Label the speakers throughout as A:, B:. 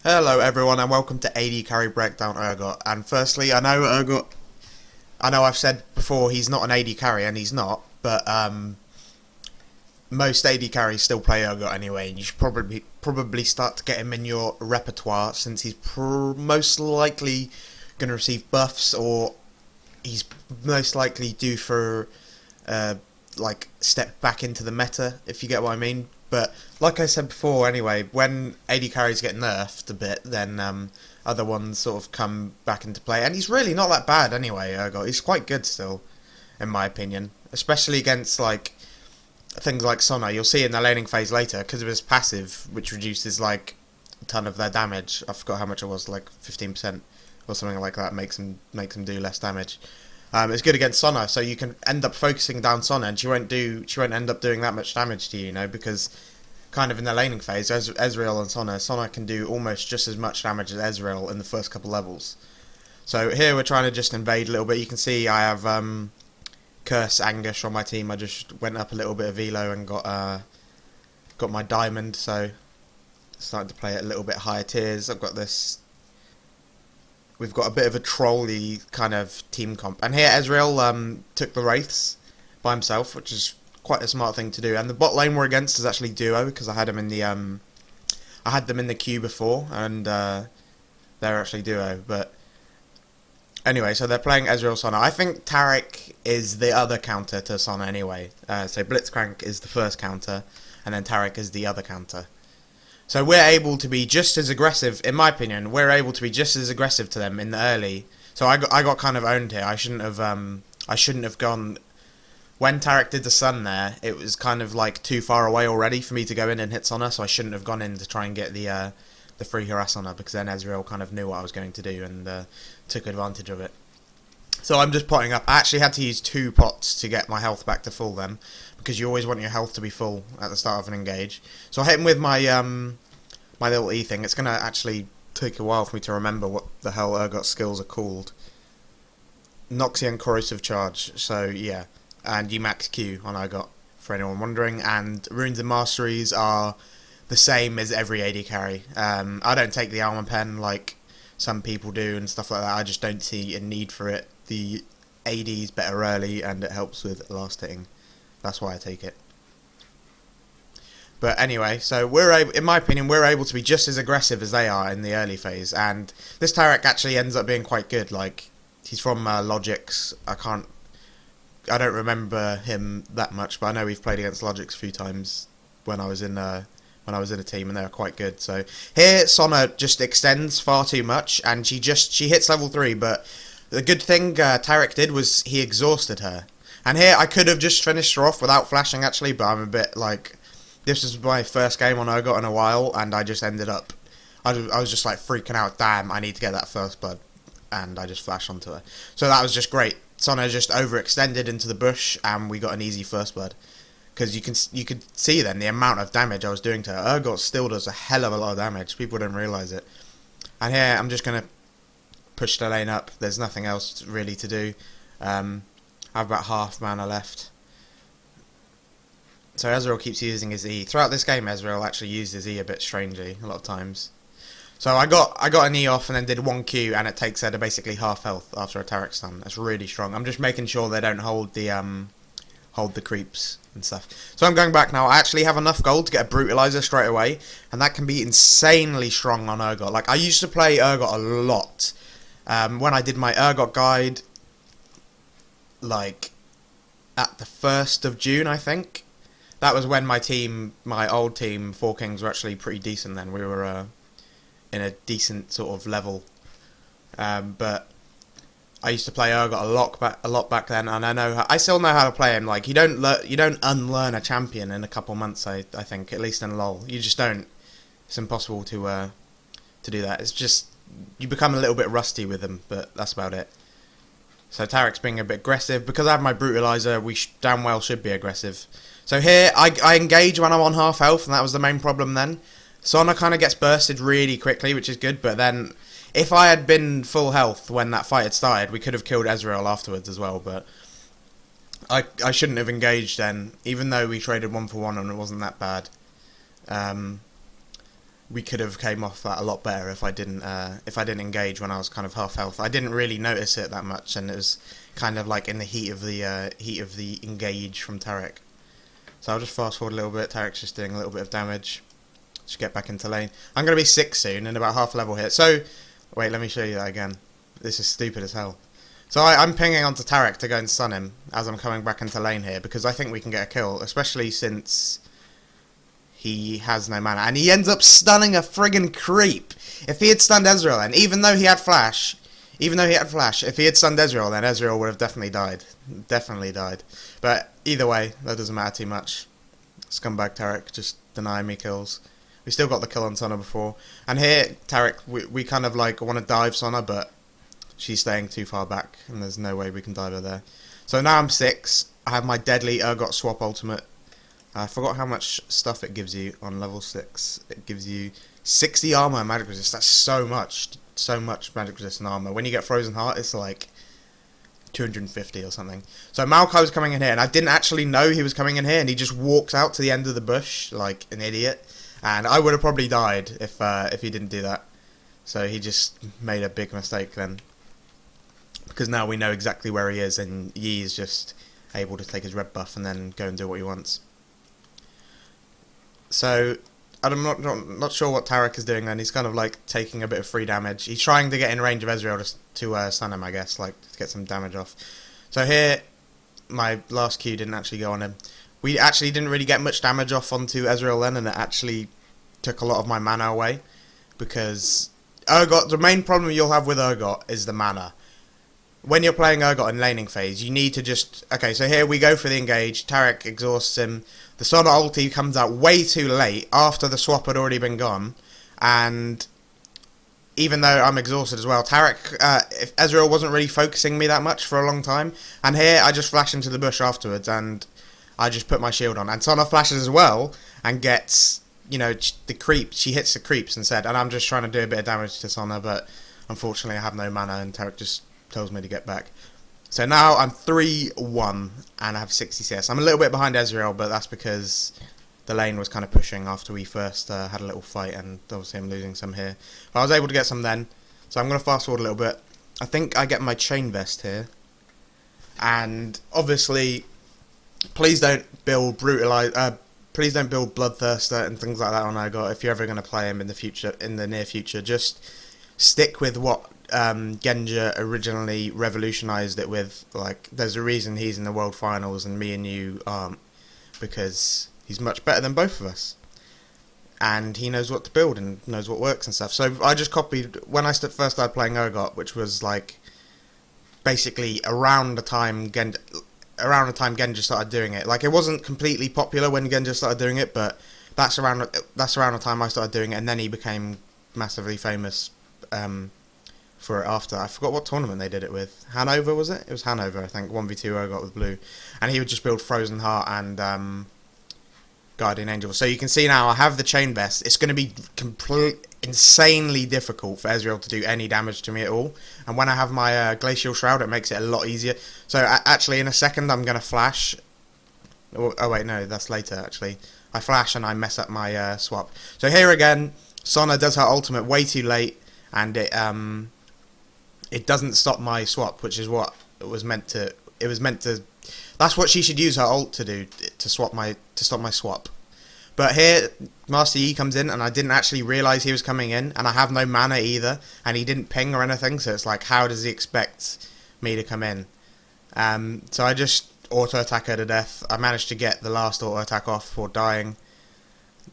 A: Hello everyone and welcome to AD Carry Breakdown Urgot. And firstly, I know I've said before he's not an AD carry and he's not, but most AD carries still play Urgot anyway, and you should probably start to get him in your repertoire since he's most likely going to receive buffs, or he's most likely due for step back into the meta, if you get what I mean. But like I said before, anyway, when AD carries get nerfed a bit, then other ones sort of come back into play, and he's really not that bad anyway. Urgot, he's quite good still, in my opinion, especially against things like Sona. You'll see in the laning phase later because of his passive, which reduces like a ton of their damage. I forgot how much it was, like 15% or something like that. Makes him do less damage. It's good against Sona, so you can end up focusing down Sona, and she won't end up doing that much damage to you, because kind of in the laning phase, Ezreal and Sona can do almost just as much damage as Ezreal in the first couple levels. So here we're trying to just invade a little bit. You can see I have Curse Anguish on my team. I just went up a little bit of Velo and got my diamond, so starting to play at a little bit higher tiers. I've got this. We've got a bit of a trolly kind of team comp, and here Ezreal took the Wraiths by himself, which is quite a smart thing to do. And the bot lane we're against is actually duo, because I had them in the queue before, and they're actually duo. But anyway, so they're playing Ezreal Sona. I think Taric is the other counter to Sona anyway. So Blitzcrank is the first counter, and then Taric is the other counter. So we're able to be just as aggressive, in my opinion. We're able to be just as aggressive to them in the early. So I got kind of owned here. I shouldn't have gone. When Taric did the Sun there, it was kind of like too far away already for me to go in and hit Sona. So I shouldn't have gone in to try and get the free harass on her, because then Ezreal kind of knew what I was going to do and took advantage of it. So I'm just potting up. I actually had to use 2 pots to get my health back to full then, because you always want your health to be full at the start of an engage. So I hit him with my my little E thing. It's going to actually take a while for me to remember what the hell Urgot skills are called. Noxian Corrosive Charge, so yeah. And Emax Q on Urgot, for anyone wondering. And Runes and Masteries are the same as every AD carry. I don't take the Armor Pen like some people do and stuff like that. I just don't see a need for it. The AD is better early, and it helps with last hitting. That's why I take it. But anyway, so in my opinion, we're able to be just as aggressive as they are in the early phase. And this Taric actually ends up being quite good. Like, he's from Logix. I don't remember him that much, but I know we've played against Logix a few times when I was in a team, and they were quite good. So here Sona just extends far too much, and she hits level 3. But the good thing Taric did was he exhausted her. And here I could have just finished her off without flashing actually, but I'm a bit like, this was my first game on Urgot in a while, and I just ended up, I was just like freaking out. Damn, I need to get that first blood, and I just flashed onto her. So that was just great. Sona just overextended into the bush, and we got an easy first blood. Because you could see then the amount of damage I was doing to her. Urgot still does a hell of a lot of damage. People don't realise it. And here I'm just going to push the lane up. There's nothing else really to do. I have about half mana left. So Ezreal keeps using his E. Throughout this game, Ezreal actually used his E a bit strangely, a lot of times. So I got an E off and then did 1Q, and it takes her to basically half health after a Taric stun. That's really strong. I'm just making sure they don't hold the creeps and stuff. So I'm going back now. I actually have enough gold to get a Brutalizer straight away, and that can be insanely strong on Urgot. Like, I used to play Urgot a lot. When I did my Urgot guide, like, at the 1st of June, I think. That was when my old team, 4 Kings, were actually pretty decent then. We were in a decent sort of level. But I used to play Urgot a lot back then, and I still know how to play him. Like, you don't unlearn a champion in a couple months. I think, at least in LoL, you just don't. It's impossible to do that. It's just, you become a little bit rusty with them, but that's about it. So Taric's being a bit aggressive. Because I have my Brutalizer, we damn well should be aggressive. So here, I engage when I'm on half health, and that was the main problem then. Sona kind of gets bursted really quickly, which is good, but then if I had been full health when that fight had started, we could have killed Ezreal afterwards as well, but I shouldn't have engaged then, even though we traded 1 for 1 and it wasn't that bad. we could have came off that a lot better if I didn't engage when I was kind of half health. I didn't really notice it that much, and it was kind of like in the heat of the engage from Tarek. So I'll just fast forward a little bit. Tarek's just doing a little bit of damage. Just get back into lane. I'm going to be 6 soon and about half level here. So, wait, let me show you that again. This is stupid as hell. So I'm pinging onto Tarek to go and stun him as I'm coming back into lane here, because I think we can get a kill, especially since he has no mana. And he ends up stunning a friggin' creep. If he had stunned Ezreal then, even though he had flash, if he had stunned Ezreal, then Ezreal would have definitely died. Definitely died. But either way, that doesn't matter too much. Scumbag Tarek just denying me kills. We still got the kill on Sona before. And here, Tarek, we kind of like want to dive Sona, but she's staying too far back, and there's no way we can dive her there. So now I'm 6. I have my deadly Urgot swap ultimate. I forgot how much stuff it gives you on level 6. It gives you 60 armor and magic resist. That's so much magic resist and armor. When you get Frozen Heart, it's like 250 or something. So Maokai was coming in here, and I didn't actually know he was coming in here, and he just walked out to the end of the bush like an idiot. And I would have probably died if he didn't do that. So he just made a big mistake then. Because now we know exactly where he is, and Yi is just able to take his red buff and then go and do what he wants. So I'm not sure what Tarek is doing then. He's kind of like taking a bit of free damage. He's trying to get in range of Ezreal to stun him, I guess, like to get some damage off. So here, my last Q didn't actually go on him. We actually didn't really get much damage off onto Ezreal then, and it actually took a lot of my mana away. Because Urgot, the main problem you'll have with Urgot is the mana. When you're playing Urgot in laning phase, you need to just... Okay, so here we go for the engage. Tarek exhausts him. The Sona ulti comes out way too late after the swap had already been gone. And even though I'm exhausted as well, Tarek, if Ezreal wasn't really focusing me that much for a long time. And here I just flash into the bush afterwards and I just put my shield on. And Sona flashes as well and gets, you know, the creep. She hits the creeps instead. And I'm just trying to do a bit of damage to Sona, but unfortunately I have no mana and Tarek just tells me to get back. So now I'm 3-1 and I have 60 CS. I'm a little bit behind Ezreal, but that's because the lane was kind of pushing after we first had a little fight, and obviously I'm losing some here. But I was able to get some then, so I'm going to fast forward a little bit. I think I get my chain vest here, and obviously, please don't build please don't build Bloodthirster and things like that on Urgot. If you're ever going to play him in the near future, just stick with what Genja originally revolutionized it with. Like, there's a reason he's in the world finals and me and you aren't, because he's much better than both of us, and he knows what to build and knows what works and stuff. So I just copied when I first started playing Urgot, which was like basically around the time Genja started doing it. Like, it wasn't completely popular when Genja started doing it, but that's around the time I started doing it, and then he became massively famous for it after. I forgot what tournament they did it with. Hanover, was it? It was Hanover, I think. 1v2 Urgot with blue. And he would just build Frozen Heart and Guardian Angel. So you can see now I have the chain vest. It's going to be insanely difficult for Ezreal to do any damage to me at all. And when I have my Glacial Shroud, it makes it a lot easier. So actually in a second I'm going to flash. Oh wait, no, that's later actually. I flash and I mess up my swap. So here again, Sona does her ultimate way too late, and it doesn't stop my swap, which is what it was meant to. It was meant to. That's what she should use her ult to do, to stop my swap. But here, Master Yi comes in, and I didn't actually realise he was coming in, and I have no mana either, and he didn't ping or anything, so it's like, how does he expect me to come in? So I just auto attack her to death. I managed to get the last auto attack off before dying.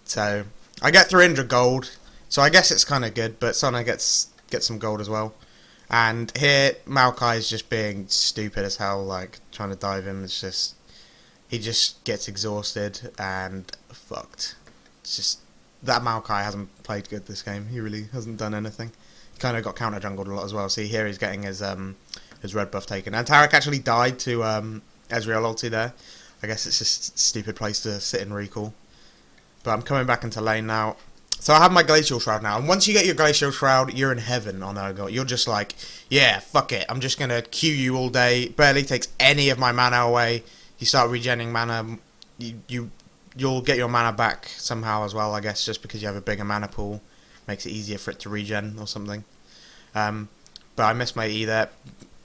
A: So I get 300 gold. So I guess it's kind of good, but Sona gets some gold as well. And here, Maokai is just being stupid as hell, like, trying to dive him. It's just, he just gets exhausted and fucked. It's just, that Maokai hasn't played good this game. He really hasn't done anything. He kind of got counter jungled a lot as well. See, here he's getting his red buff taken. And Tarek actually died to Ezreal ulti there. I guess it's just a stupid place to sit and recall. But I'm coming back into lane now. So I have my Glacial Shroud now, and once you get your Glacial Shroud, you're in heaven on Urgot. You're just like, yeah, fuck it, I'm just going to Q you all day, barely takes any of my mana away, you start regenerating mana, you you'll get your mana back somehow as well, I guess, just because you have a bigger mana pool. Makes it easier for it to regen or something. But I missed my E there.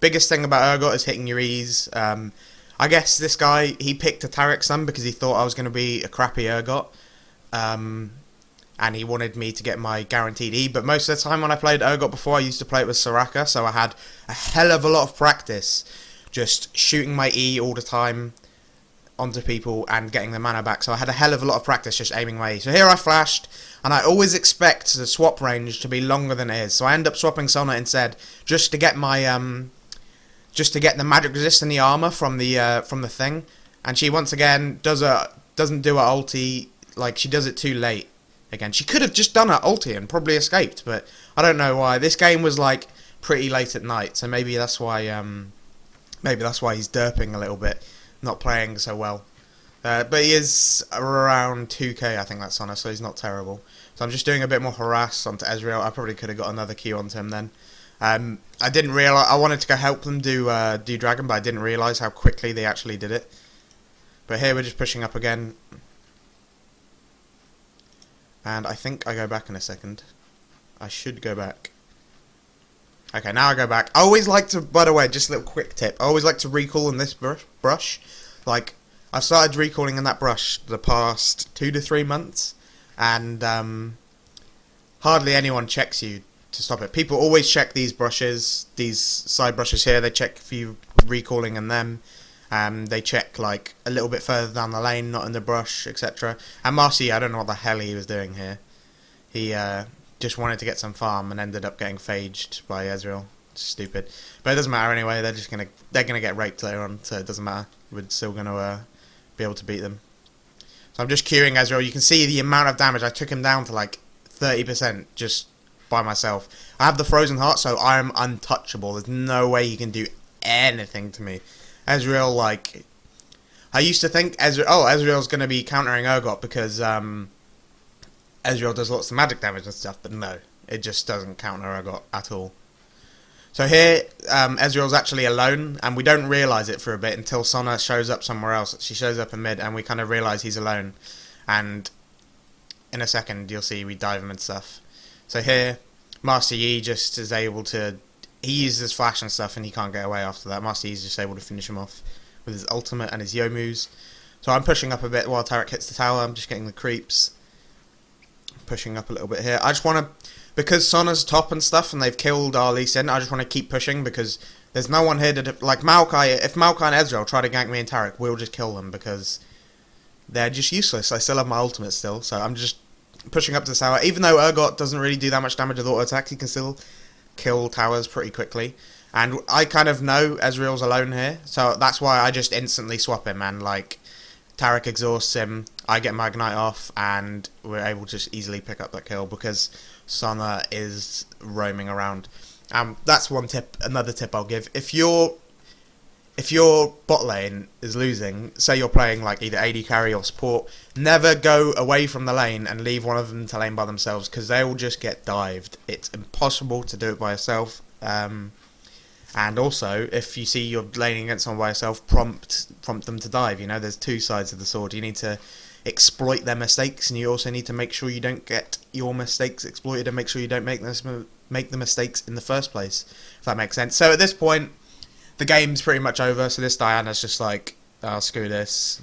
A: Biggest thing about Urgot is hitting your E's. I guess this guy, he picked a Taric Sun because he thought I was going to be a crappy Urgot. And he wanted me to get my guaranteed E. But most of the time when I played Urgot before, I used to play it with Soraka. So I had a hell of a lot of practice just shooting my E all the time onto people and getting the mana back. So I had a hell of a lot of practice just aiming my E. So here I flashed, and I always expect the swap range to be longer than it is. So I end up swapping Sona instead, just to get my just to get the magic resist and the armor from the thing. And she once again doesn't do her ulti, like she does it too late. Again, she could have just done her ulti and probably escaped, but I don't know why. This game was like pretty late at night, so maybe that's why he's derping a little bit, not playing so well. But he is around 2k, I think that's on her, so he's not terrible. So I'm just doing a bit more harass onto Ezreal. I probably could have got another Q onto him then. I didn't realize I wanted to go help them do Dragon, but I didn't realize how quickly they actually did it. But here we're just pushing up again. And I think I go back in a second. I should go back. Okay, now I go back. I always like to, by the way, just a little quick tip. I always like to recall in this brush. Like, I've started recalling in that brush the past 2 to 3 months. And hardly anyone checks you to stop it. People always check these brushes, these side brushes here. They check if you recalling in them. They check like a little bit further down the lane, not in the brush, etc. And Marcy, I don't know what the hell he was doing here. He just wanted to get some farm and ended up getting phaged by Ezreal. Stupid, but it doesn't matter anyway. They're gonna get raped later on, so it doesn't matter. We're still gonna be able to beat them. So I'm just queuing Ezreal. You can see the amount of damage. I took him down to like 30% just by myself. I have the Frozen Heart, so I am untouchable. There's no way he can do anything to me. Ezreal, like, I used to think Ezreal's going to be countering Urgot because Ezreal does lots of magic damage and stuff, but no, it just doesn't counter Urgot at all. So here, Ezreal's actually alone, and we don't realise it for a bit until Sona shows up somewhere else. She shows up in mid, and we kind of realise he's alone. And in a second, you'll see we dive him and stuff. So here, Master Yi just is able to... He uses flash and stuff, and he can't get away after that. Master Yi is just able to finish him off with his ultimate and his Yomu's. So I'm pushing up a bit while Taric hits the tower. I'm just getting the creeps. Pushing up a little bit here. I just want to... Because Sona's top and stuff, and they've killed our Lee Sin, I just want to keep pushing, because there's no one here to... Like, Maokai... If Maokai and Ezreal try to gank me and Taric, we'll just kill them, because they're just useless. I still have my ultimate still, so I'm just pushing up to the tower. Even though Urgot doesn't really do that much damage with auto attacks, he can still kill towers pretty quickly. And I kind of know Ezreal's alone here, so that's why I just instantly swap him, and, like, Taric exhausts him, I get my Ignite off, and we're able to just easily pick up that kill, because Sona is roaming around. That's one tip. Another tip I'll give: if your bot lane is losing, say you're playing like either AD carry or support, never go away from the lane and leave one of them to lane by themselves, because they will just get dived. It's impossible to do it by yourself. And also, if you see you're laning against someone by yourself, prompt them to dive. You know, there's two sides of the sword. You need to exploit their mistakes, and you also need to make sure you don't get your mistakes exploited, and make sure you don't make the mistakes in the first place, if that makes sense. So at this point, the game's pretty much over, so this Diana's just like, oh, screw this,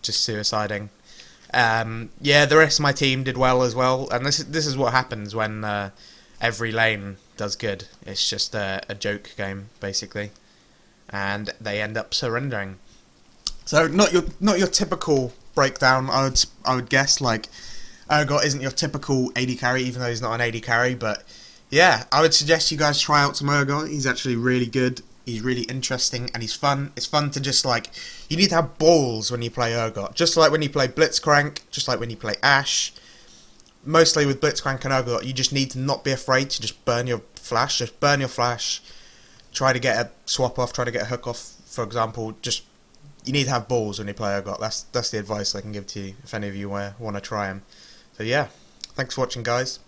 A: just suiciding. Yeah, the rest of my team did well as well, and this is what happens when every lane does good. It's just a joke game, basically, and they end up surrendering. So not your typical breakdown, I would guess. Like, Urgot isn't your typical AD carry, even though he's not an AD carry, but yeah, I would suggest you guys try out some Urgot. He's actually really good, he's really interesting, and he's fun. It's fun to just, like, you need to have balls when you play Urgot, just like when you play Blitzcrank, just like when you play Ashe. Mostly with Blitzcrank and Urgot, you just need to not be afraid to just burn your flash, try to get a swap off, try to get a hook off, for example. Just, you need to have balls when you play Urgot. That's the advice I can give to you, if any of you want to try him. So yeah, thanks for watching, guys.